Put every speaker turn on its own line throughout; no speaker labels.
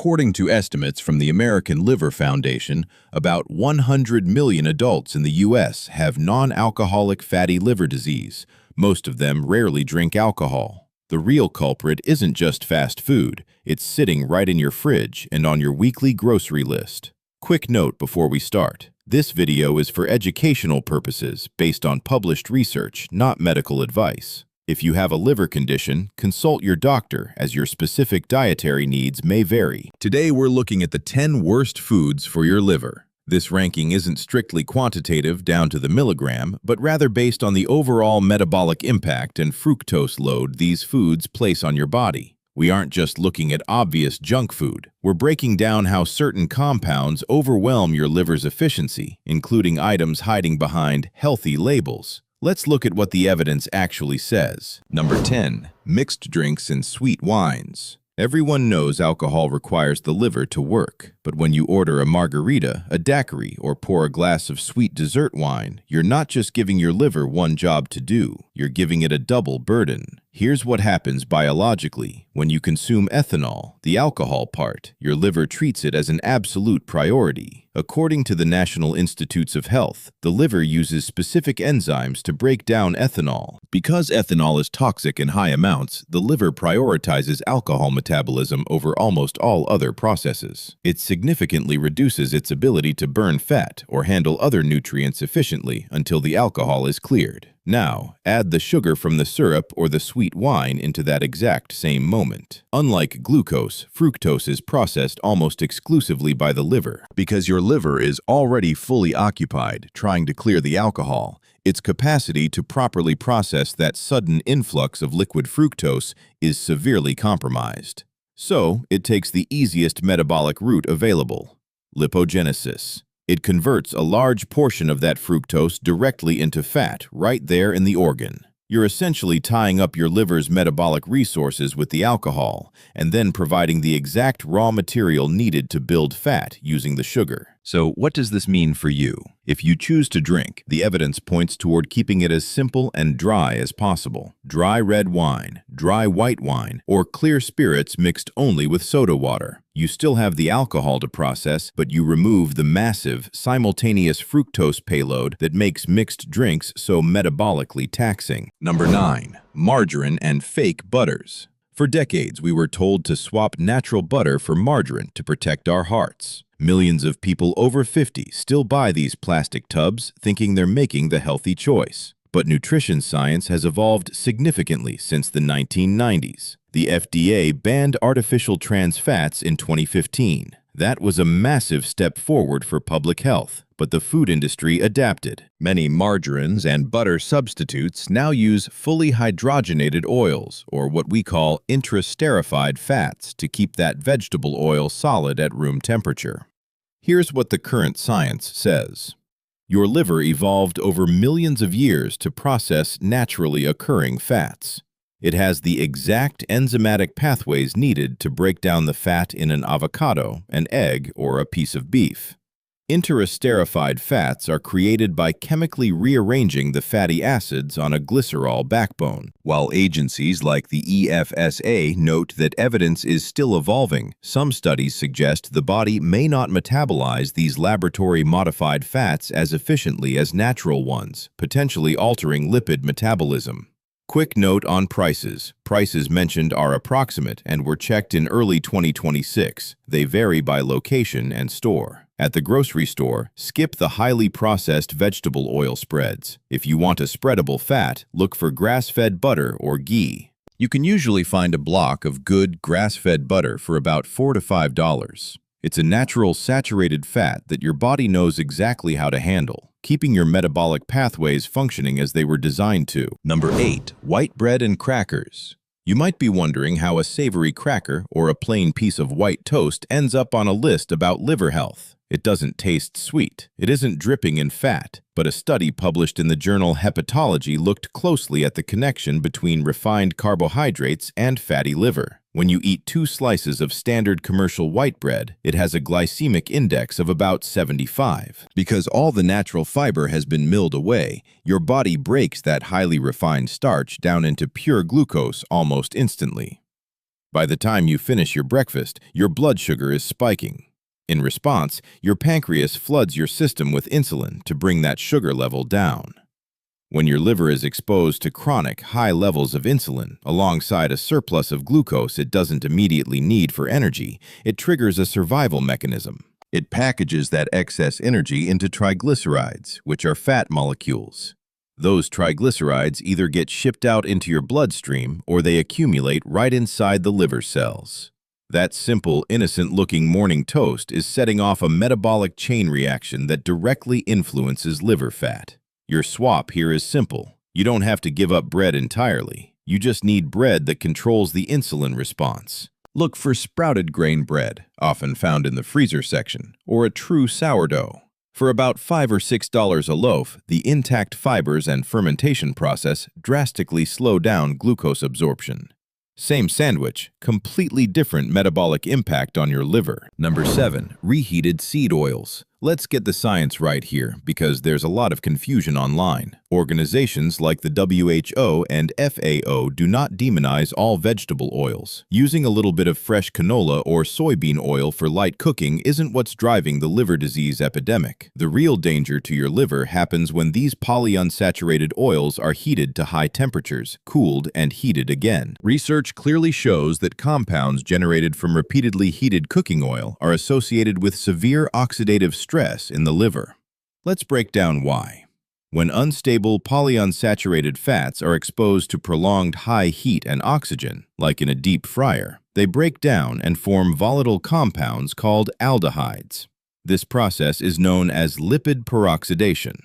According to estimates from the American Liver Foundation, about 100 million adults in the U.S. have non-alcoholic fatty liver disease. Most of them rarely drink alcohol. The real culprit isn't just fast food, it's sitting right in your fridge and on your weekly grocery list. Quick note before we start. This video is for educational purposes based on published research, not medical advice. If you have a liver condition, consult your doctor as your specific dietary needs may vary. Today we're looking at the 10 worst foods for your liver. This ranking isn't strictly quantitative down to the milligram, but rather based on the overall metabolic impact and fructose load these foods place on your body. We aren't just looking at obvious junk food. We're breaking down how certain compounds overwhelm your liver's efficiency, including items hiding behind healthy labels. Let's look at what the evidence actually says. Number 10. Mixed drinks and sweet wines. Everyone knows alcohol requires the liver to work, but when you order a margarita, a daiquiri, or pour a glass of sweet dessert wine, you're not just giving your liver one job to do, you're giving it a double burden. Here's what happens biologically. When you consume ethanol, the alcohol part, your liver treats it as an absolute priority. According to the National Institutes of Health, the liver uses specific enzymes to break down ethanol. Because ethanol is toxic in high amounts, the liver prioritizes alcohol metabolism over almost all other processes. It significantly reduces its ability to burn fat or handle other nutrients efficiently until the alcohol is cleared. Now, add the sugar from the syrup or the sweet wine into that exact same moment. Unlike glucose, fructose is processed almost exclusively by the liver. Because your liver is already fully occupied trying to clear the alcohol, its capacity to properly process that sudden influx of liquid fructose is severely compromised. So, it takes the easiest metabolic route available: lipogenesis. It converts a large portion of that fructose directly into fat right there in the organ. You're essentially tying up your liver's metabolic resources with the alcohol and then providing the exact raw material needed to build fat using the sugar. So what does this mean for you? If you choose to drink, the evidence points toward keeping it as simple and dry as possible. Dry red wine, dry white wine, or clear spirits mixed only with soda water. You still have the alcohol to process, but you remove the massive, simultaneous fructose payload that makes mixed drinks so metabolically taxing. Number 9. Margarine and fake butters. For decades, we were told to swap natural butter for margarine to protect our hearts. Millions of people over 50 still buy these plastic tubs thinking they're making the healthy choice. But nutrition science has evolved significantly since the 1990s. The FDA banned artificial trans fats in 2015. That was a massive step forward for public health, but the food industry adapted. Many margarines and butter substitutes now use fully hydrogenated oils, or what we call intraesterified fats, to keep that vegetable oil solid at room temperature. Here's what the current science says. Your liver evolved over millions of years to process naturally occurring fats. It has the exact enzymatic pathways needed to break down the fat in an avocado, an egg, or a piece of beef. Intraesterified fats are created by chemically rearranging the fatty acids on a glycerol backbone. While agencies like the EFSA note that evidence is still evolving, some studies suggest the body may not metabolize these laboratory-modified fats as efficiently as natural ones, potentially altering lipid metabolism. Quick note on prices. Prices mentioned are approximate and were checked in early 2026. They vary by location and store. At the grocery store, skip the highly processed vegetable oil spreads. If you want a spreadable fat, look for grass-fed butter or ghee. You can usually find a block of good grass-fed butter for about $4 to $5. It's a natural saturated fat that your body knows exactly how to handle, keeping your metabolic pathways functioning as they were designed to. Number 8. White bread and crackers. You might be wondering how a savory cracker or a plain piece of white toast ends up on a list about liver health. It doesn't taste sweet. It isn't dripping in fat. But a study published in the journal Hepatology looked closely at the connection between refined carbohydrates and fatty liver. When you eat 2 slices of standard commercial white bread, it has a glycemic index of about 75. Because all the natural fiber has been milled away, your body breaks that highly refined starch down into pure glucose almost instantly. By the time you finish your breakfast, your blood sugar is spiking. In response, your pancreas floods your system with insulin to bring that sugar level down. When your liver is exposed to chronic, high levels of insulin, alongside a surplus of glucose it doesn't immediately need for energy, it triggers a survival mechanism. It packages that excess energy into triglycerides, which are fat molecules. Those triglycerides either get shipped out into your bloodstream or they accumulate right inside the liver cells. That simple, innocent-looking morning toast is setting off a metabolic chain reaction that directly influences liver fat. Your swap here is simple. You don't have to give up bread entirely. You just need bread that controls the insulin response. Look for sprouted grain bread, often found in the freezer section, or a true sourdough. For about $5 or $6 a loaf, the intact fibers and fermentation process drastically slow down glucose absorption. Same sandwich, completely different metabolic impact on your liver. Number 7. Reheated seed oils. Let's get the science right here, because there's a lot of confusion online. Organizations like the WHO and FAO do not demonize all vegetable oils. Using a little bit of fresh canola or soybean oil for light cooking isn't what's driving the liver disease epidemic. The real danger to your liver happens when these polyunsaturated oils are heated to high temperatures, cooled, and heated again. Research clearly shows that compounds generated from repeatedly heated cooking oil are associated with severe oxidative stress in the liver. Let's break down why. When unstable polyunsaturated fats are exposed to prolonged high heat and oxygen, like in a deep fryer, they break down and form volatile compounds called aldehydes. This process is known as lipid peroxidation.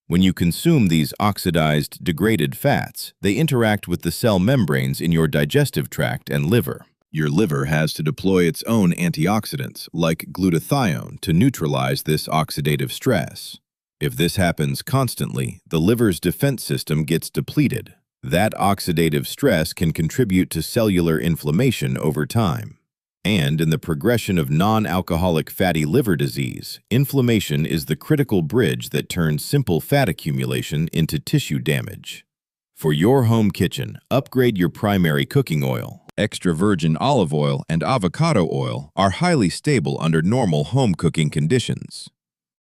When you consume these oxidized, degraded fats, they interact with the cell membranes in your digestive tract and liver. Your liver has to deploy its own antioxidants, like glutathione, to neutralize this oxidative stress. If this happens constantly, the liver's defense system gets depleted. That oxidative stress can contribute to cellular inflammation over time. And in the progression of non-alcoholic fatty liver disease, inflammation is the critical bridge that turns simple fat accumulation into tissue damage. For your home kitchen, upgrade your primary cooking oil. Extra virgin olive oil and avocado oil are highly stable under normal home cooking conditions.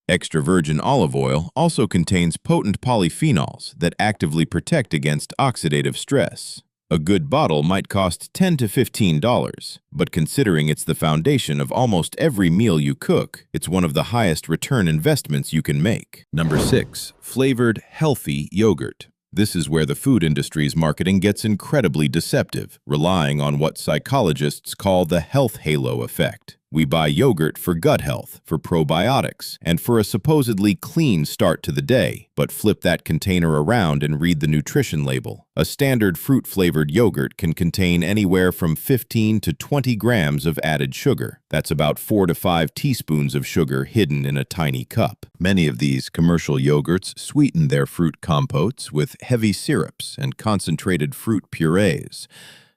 Extra virgin olive oil also contains potent polyphenols that actively protect against oxidative stress. A good bottle might cost $10 to $15, but considering it's the foundation of almost every meal you cook, it's one of the highest return investments you can make. Number 6. Flavored, healthy yogurt. This is where the food industry's marketing gets incredibly deceptive, relying on what psychologists call the health halo effect. We buy yogurt for gut health, for probiotics, and for a supposedly clean start to the day, but flip that container around and read the nutrition label. A standard fruit-flavored yogurt can contain anywhere from 15 to 20 grams of added sugar. That's about 4 to 5 teaspoons of sugar hidden in a tiny cup. Many of these commercial yogurts sweeten their fruit compotes with heavy syrups and concentrated fruit purees.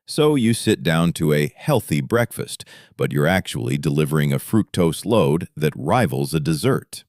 So you sit down to a healthy breakfast, but you're actually delivering a fructose load that rivals a dessert.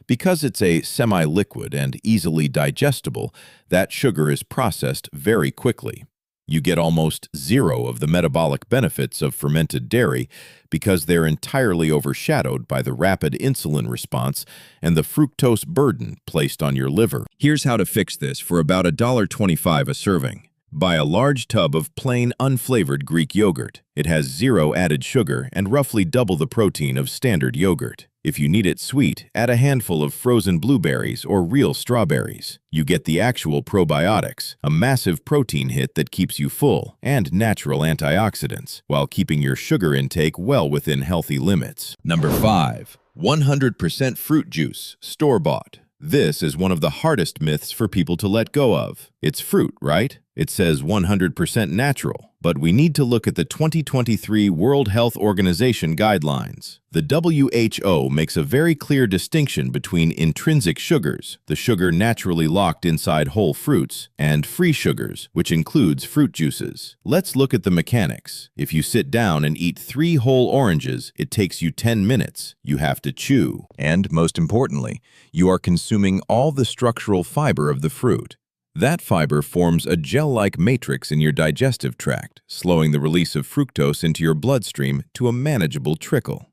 Because it's a semi-liquid and easily digestible, that sugar is processed very quickly. You get almost zero of the metabolic benefits of fermented dairy because they're entirely overshadowed by the rapid insulin response and the fructose burden placed on your liver. Here's how to fix this for about $1.25 a serving. Buy a large tub of plain, unflavored Greek yogurt. It has zero added sugar and roughly double the protein of standard yogurt. If you need it sweet, add a handful of frozen blueberries or real strawberries. You get the actual probiotics, a massive protein hit that keeps you full, and natural antioxidants, while keeping your sugar intake well within healthy limits. Number 5. 100% fruit juice, store-bought. This is one of the hardest myths for people to let go of. It's fruit, right? It says 100% natural, but we need to look at the 2023 World Health Organization guidelines. The WHO makes a very clear distinction between intrinsic sugars, the sugar naturally locked inside whole fruits, and free sugars, which includes fruit juices. Let's look at the mechanics. If you sit down and eat 3 whole oranges, it takes you 10 minutes. You have to chew. And most importantly, you are consuming all the structural fiber of the fruit. That fiber forms a gel-like matrix in your digestive tract, slowing the release of fructose into your bloodstream to a manageable trickle.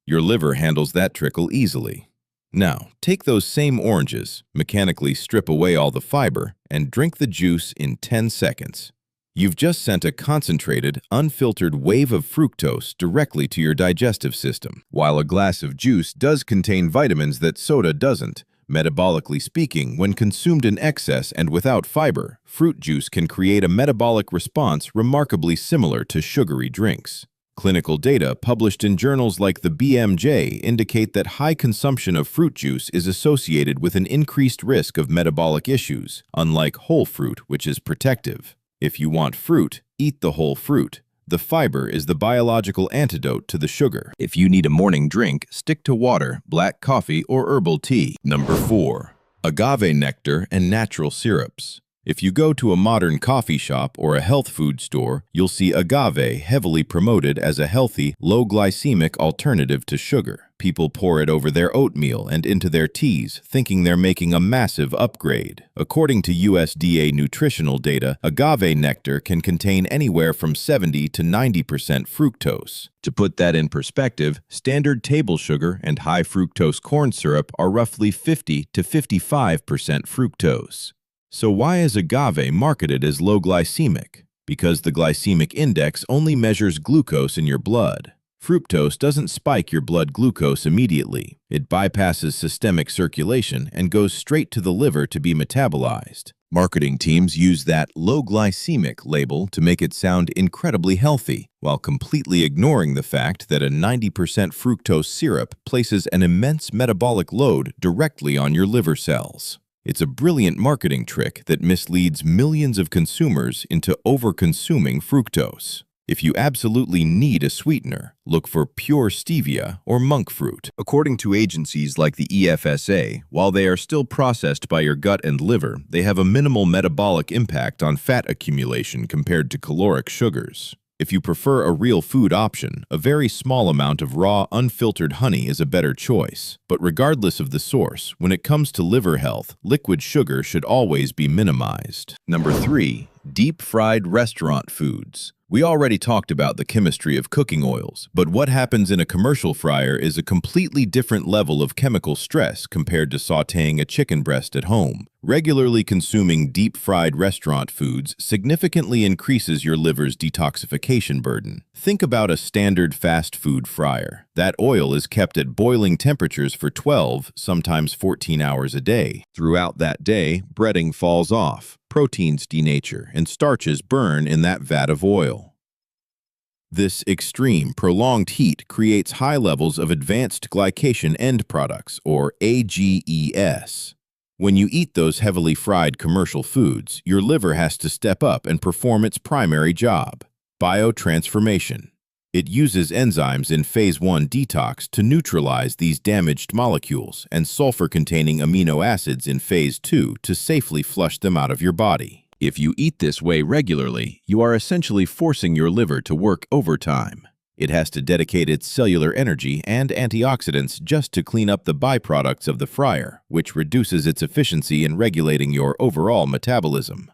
Your liver handles that trickle easily. Now, take those same oranges, mechanically strip away all the fiber, and drink the juice in 10 seconds. You've just sent a concentrated, unfiltered wave of fructose directly to your digestive system. While a glass of juice does contain vitamins that soda doesn't, metabolically speaking, when consumed in excess and without fiber, fruit juice can create a metabolic response remarkably similar to sugary drinks. Clinical data published in journals like the BMJ indicate that high consumption of fruit juice is associated with an increased risk of metabolic issues, unlike whole fruit, which is protective. If you want fruit, eat the whole fruit. The fiber is the biological antidote to the sugar. If you need a morning drink, stick to water, black coffee, or herbal tea. Number 4. Agave nectar and natural syrups. If you go to a modern coffee shop or a health food store, you'll see agave heavily promoted as a healthy, low-glycemic alternative to sugar. People pour it over their oatmeal and into their teas, thinking they're making a massive upgrade. According to USDA nutritional data, agave nectar can contain anywhere from 70 to 90% fructose. To put that in perspective, standard table sugar and high fructose corn syrup are roughly 50 to 55% fructose. So why is agave marketed as low glycemic? Because the glycemic index only measures glucose in your blood. Fructose doesn't spike your blood glucose immediately. It bypasses systemic circulation and goes straight to the liver to be metabolized. Marketing teams use that low glycemic label to make it sound incredibly healthy, while completely ignoring the fact that a 90% fructose syrup places an immense metabolic load directly on your liver cells. It's a brilliant marketing trick that misleads millions of consumers into over-consuming fructose. If you absolutely need a sweetener, look for pure stevia or monk fruit. According to agencies like the EFSA, while they are still processed by your gut and liver, they have a minimal metabolic impact on fat accumulation compared to caloric sugars. If you prefer a real food option, a very small amount of raw, unfiltered honey is a better choice. But regardless of the source, when it comes to liver health, liquid sugar should always be minimized. Number 3. Deep-fried restaurant foods. We already talked about the chemistry of cooking oils, but what happens in a commercial fryer is a completely different level of chemical stress compared to sautéing a chicken breast at home. Regularly consuming deep-fried restaurant foods significantly increases your liver's detoxification burden. Think about a standard fast food fryer. That oil is kept at boiling temperatures for 12, sometimes 14 hours a day. Throughout that day, breading falls off, proteins denature, and starches burn in that vat of oil. This extreme, prolonged heat creates high levels of advanced glycation end products, or AGEs. When you eat those heavily fried commercial foods, your liver has to step up and perform its primary job, biotransformation. It uses enzymes in phase 1 detox to neutralize these damaged molecules and sulfur-containing amino acids in phase 2 to safely flush them out of your body. If you eat this way regularly, you are essentially forcing your liver to work overtime. It has to dedicate its cellular energy and antioxidants just to clean up the byproducts of the fryer, which reduces its efficiency in regulating your overall metabolism.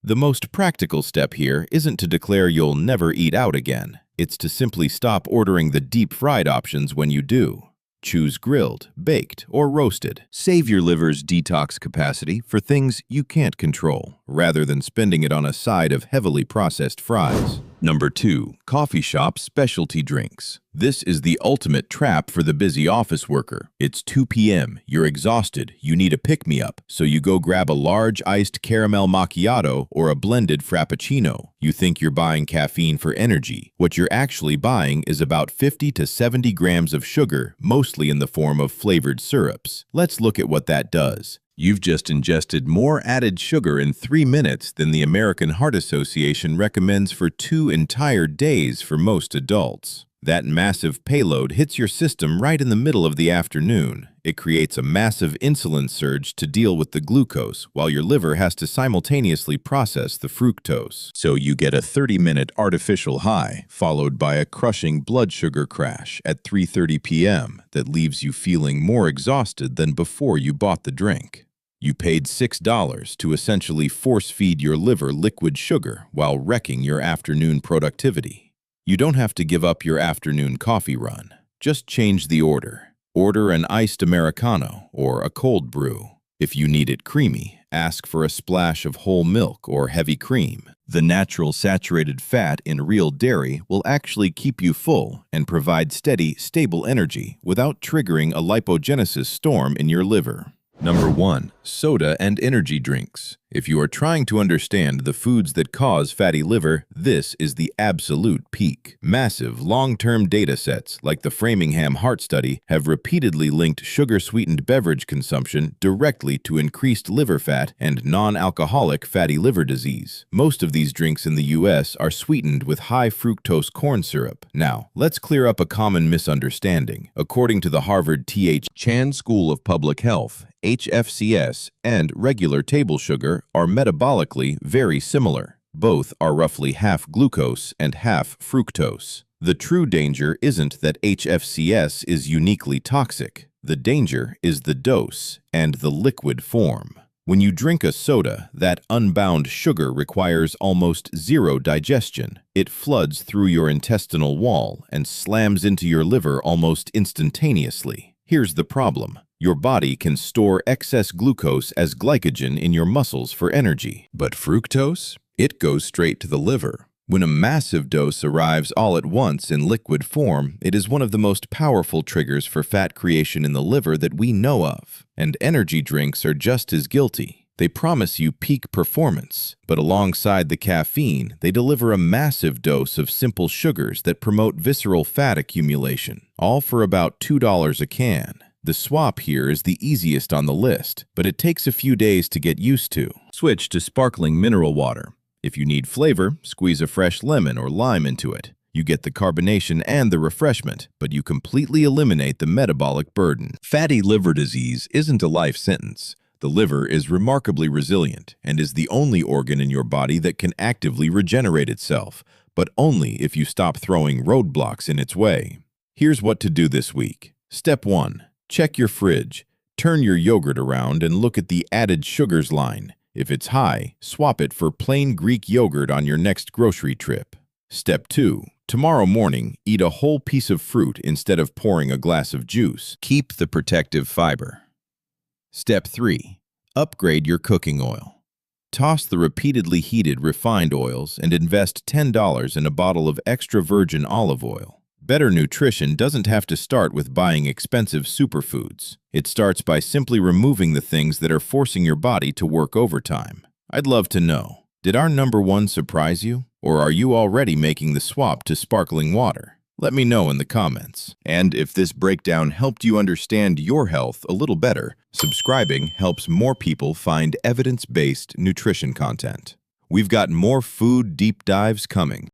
The most practical step here isn't to declare you'll never eat out again. It's to simply stop ordering the deep-fried options when you do. Choose grilled, baked, or roasted. Save your liver's detox capacity for things you can't control, rather than spending it on a side of heavily processed fries. Number 2. Coffee shop specialty drinks. This is the ultimate trap for the busy office worker. It's 2 p.m., you're exhausted, you need a pick-me-up, so you go grab a large iced caramel macchiato or a blended frappuccino. You think you're buying caffeine for energy. What you're actually buying is about 50 to 70 grams of sugar, mostly in the form of flavored syrups. Let's look at what that does. You've just ingested more added sugar in 3 minutes than the American Heart Association recommends for 2 entire days for most adults. That massive payload hits your system right in the middle of the afternoon. It creates a massive insulin surge to deal with the glucose, while your liver has to simultaneously process the fructose. So you get a 30-minute artificial high, followed by a crushing blood sugar crash at 3:30 p.m. that leaves you feeling more exhausted than before you bought the drink. You paid $6 to essentially force-feed your liver liquid sugar while wrecking your afternoon productivity. You don't have to give up your afternoon coffee run. Just change the order. Order an iced Americano or a cold brew. If you need it creamy, ask for a splash of whole milk or heavy cream. The natural saturated fat in real dairy will actually keep you full and provide steady, stable energy without triggering a lipogenesis storm in your liver. Number 1. Soda and energy drinks. If you are trying to understand the foods that cause fatty liver, this is the absolute peak. Massive, long-term data sets, like the Framingham Heart Study, have repeatedly linked sugar-sweetened beverage consumption directly to increased liver fat and non-alcoholic fatty liver disease. Most of these drinks in the U.S. are sweetened with high fructose corn syrup. Now, let's clear up a common misunderstanding. According to the Harvard T.H. Chan School of Public Health, HFCS and regular table sugar are metabolically very similar. Both are roughly half glucose and half fructose. The true danger isn't that HFCS is uniquely toxic. The danger is the dose and the liquid form. When you drink a soda, that unbound sugar requires almost zero digestion. It floods through your intestinal wall and slams into your liver almost instantaneously. Here's the problem. Your body can store excess glucose as glycogen in your muscles for energy. But fructose? It goes straight to the liver. When a massive dose arrives all at once in liquid form, it is one of the most powerful triggers for fat creation in the liver that we know of. And energy drinks are just as guilty. They promise you peak performance, but alongside the caffeine, they deliver a massive dose of simple sugars that promote visceral fat accumulation, all for about $2 a can. The swap here is the easiest on the list, but it takes a few days to get used to. Switch to sparkling mineral water. If you need flavor, squeeze a fresh lemon or lime into it. You get the carbonation and the refreshment, but you completely eliminate the metabolic burden. Fatty liver disease isn't a life sentence. The liver is remarkably resilient and is the only organ in your body that can actively regenerate itself, but only if you stop throwing roadblocks in its way. Here's what to do this week. Step 1. Check your fridge. Turn your yogurt around and look at the added sugars line. If it's high, swap it for plain Greek yogurt on your next grocery trip. Step 2. Tomorrow morning, eat a whole piece of fruit instead of pouring a glass of juice. Keep the protective fiber. Step 3. Upgrade your cooking oil. Toss the repeatedly heated refined oils and invest $10 in a bottle of extra virgin olive oil. Better nutrition doesn't have to start with buying expensive superfoods. It starts by simply removing the things that are forcing your body to work overtime. I'd love to know, did our number 1 surprise you? Or are you already making the swap to sparkling water? Let me know in the comments. And if this breakdown helped you understand your health a little better, subscribing helps more people find evidence-based nutrition content. We've got more food deep dives coming.